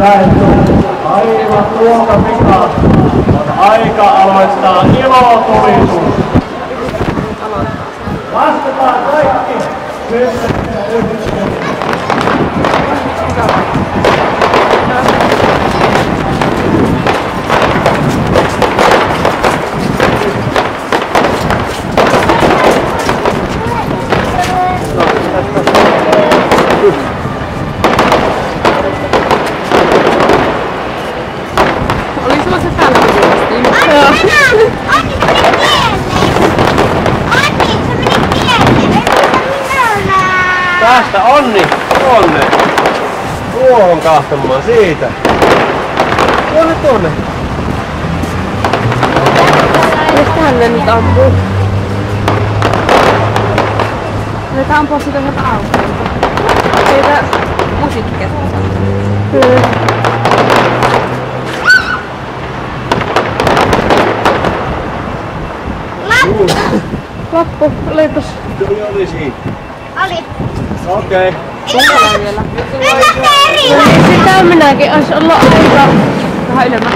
Aivan tuolta pikaa on aika aloittaa ilotulitus. Lasketaan kaikki yhdessä. Oli sulla se päällä justiin? Joo. Onni tuli tielle! Onni, se meni tielle! Päästä Onni! Tuonne! Tuohon kahtamaan siitä! Tuonne! Mistähän ne nyt ampuu? Ne ampuu sitä sieltä autoilta. Siitä musiikkikeskusta. Lappu, olipas. Oli siitä. Oli. Okei. Tullaan vielä. Nyt lähtee eri lailla. Sitä minäkin ois olla aika vähän ylemmä.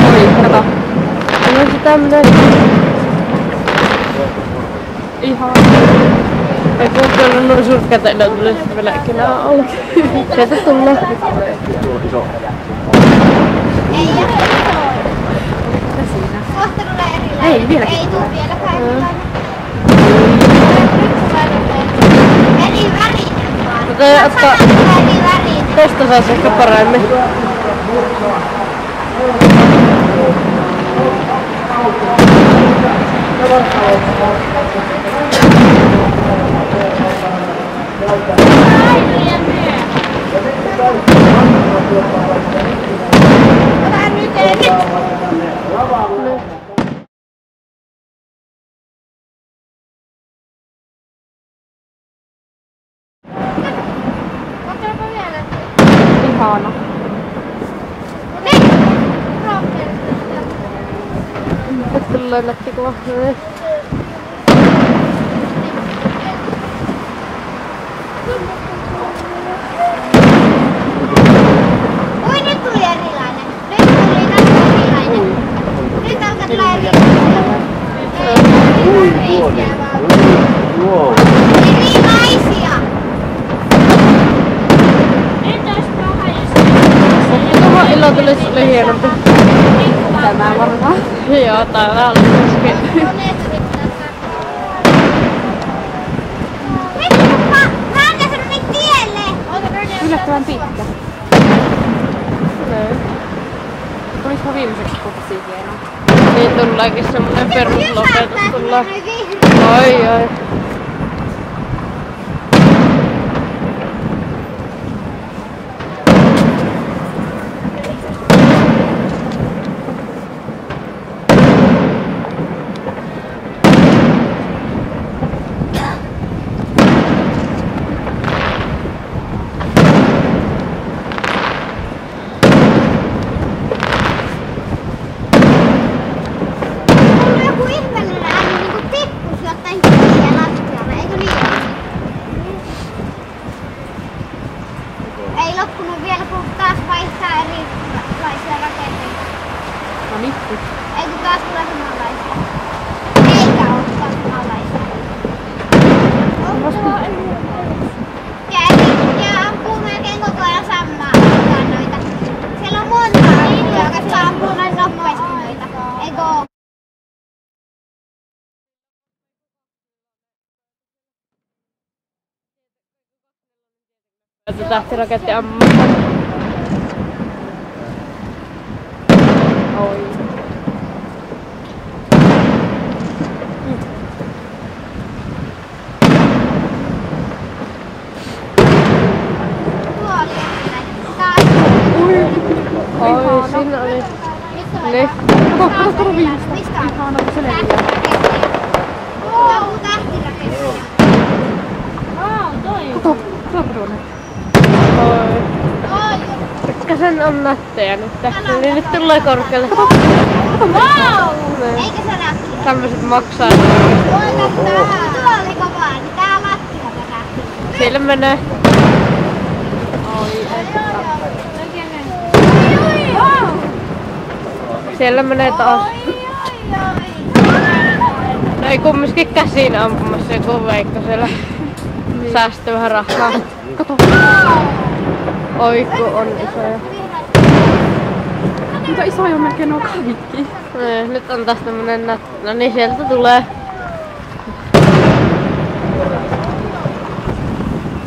Oi, kato. No sitä minäkin. Ihan. Ei kuulta noin surkkeita ilo tuli vielä ikinä auki. Sieltä tullaan. Iso. Ei ole iso. Mitä siinä? Kohta tulee eri lailla. Ei vieläkin. Ei tuu vieläkään eri lailla. Eri värinen vaan. Mutta ei ottaa. Eri värinen. Tosta saisi ehkä paremmin. Ota nyt ensin. Otetaanpa vielä. Ihana. Nyt! Rohkeasti. Nyt tulee nättikuva. Oi, nyt tuli erilainen. Nyt tuli erilainen. Nyt alkaa tulla erilainen. Wow. Erilaisia. Nyt olisi paha, jos Tuohon ilotulis oli hienompi. tämä Varmaan. Joo, täällä oli myöskin. Yllättävän pitkä. Tulisiko viimeiseksi puhuttiin hienoa? Niin tullaankin semmonen peruslopetus tulla. Oi. Ei loppunut vielä, kun taas vaihtaa erilaisia rakenteita. No nyt. Ei kun taas tulee samanlaisia. Eikä olekaan samanlaisia. Ja ampuu melkein koko ajan samaa noita. Siellä on monta ampua, jotka ampuu noin nopeasti noita. Eikö oo? Se tähtiraketti ammuu. Oi. Tuo oli erilainen. Taas. Oi, siinä oli. Ne. Kato viimeistä. Mistä on? Ihana, kun se leviää. Joku tähtiraketti. Kato, tuonne. Oi. Oi. Pikkasen on nättejä nyt. Eli nyt tulee korkealle. Wow! Ne. Eikä se lattia. Tämmöset maksaa. Voi katsoa. Tuo oli kovaa, niin tää lattia tätä. Sillä menee. Siellä menee taas. No ei kumminkin käsiin ampumassa joku Veikko siellä. Säästää vähän rahaa. Oi kun on isoja. Mutta isoja melkein on kaikki. Nyt on taas tämmönen no niin sieltä tulee.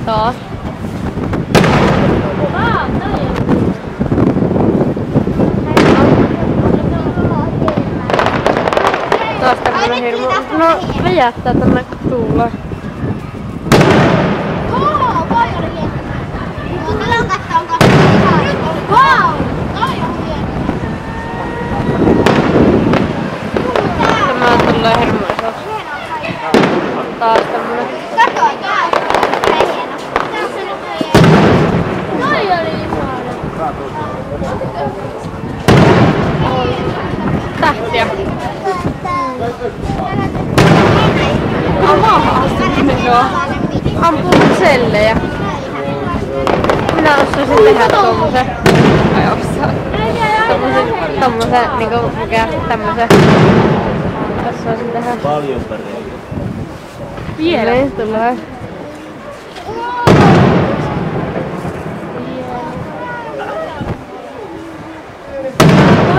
Taas. Taas tämmönen hirmu. No räjähtää tänne kun tuulee. Tämä tulee hirmu isoksi. Taas tämmönen. Tähtiä. Ampuu sellejä. Minä osaisin tehdä tommosen. Ai osaa. Tommosen niinku mikä tämmösen. Osaisin tehdä. Paljon pärjää. Vielä. Niin tulee.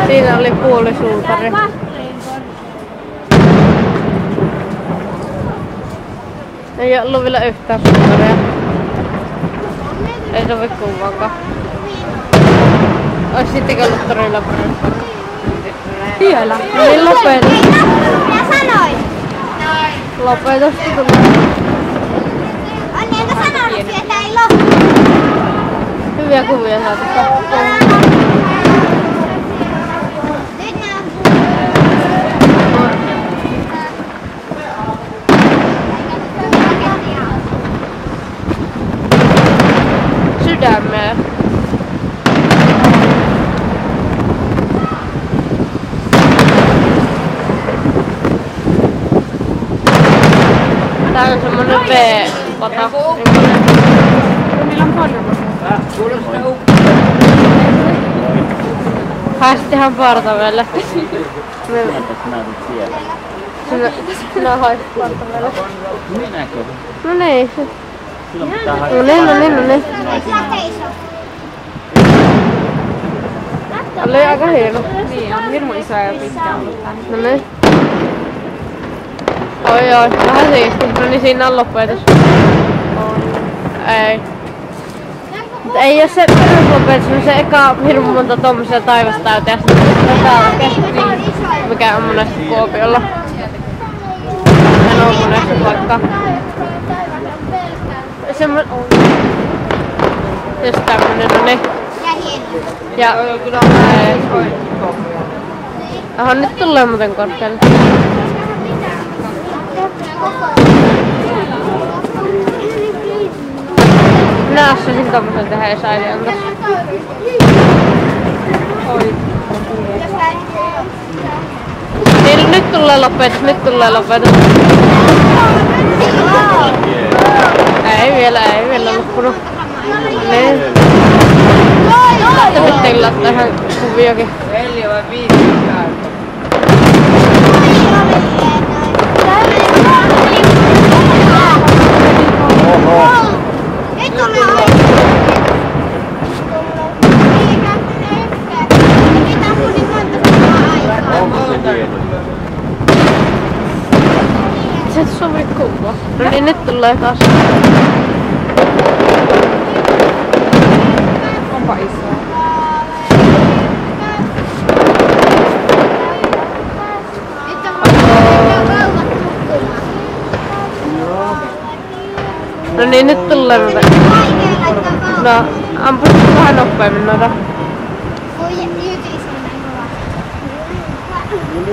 Siinä oli puolisuutari. Ei ollut vielä yhtään suutaria. Ei sovi kuvaankaan. Ois sittenkin ollut torilla parempaa. Vielä. Niin lopetus. Minä sanoin. Lopetusta tulee. On niitä sanonut, että ei loppu. Hyviä kuvia saatu. Nyt ne on Sydämeen. Tää on semmonen V-pata. Niillä on paljon. Päästihän partaveelle. Sinä haisit partaveelle. Minäkö? No niin. Silloin pitää No niin. Oli aika hieno. Niin, on hirmu isoja ja pitkä ollut tänne. No niin. Oi, vähän siisti. No niin, siinä on lopetus. Ei. Mut ei oo se peruslopetus, niin se eka hirmu monta tommosia taivastäytiä. Mikä on monesti Kuopiolla. En oo monesti vaikka. Just tämmönen, no niin. Ja aha, nyt tulee muuten korkealle. Minä osasin tommosen tehdä, jos äiti antais. Oi. Niin, nyt tulee lopetus. Ei vielä loppunut. Niin. Sitten pitää laittaa tähän kuviokin. 4 vai 5 Se sovi kuva. No niin, nyt tulee taas. Onpa iso. No niin, nyt tulee muuten. No, ampuisi vähän nopeammin noita.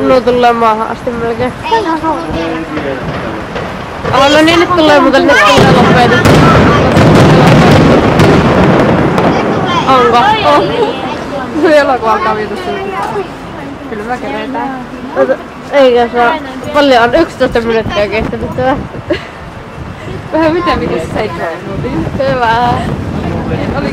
No tulee maahan asti melkein. Ah, no niin, nyt tulee muuten, nyt tulee lopetus. Onko? On. Elokuva alkaa viitus sylkittää. Kyllä mä keretään. Eikä saa. Paljon on 11 minuuttia kestänyt tää. Vähän miten 7 minuutin. Hyvä. Oli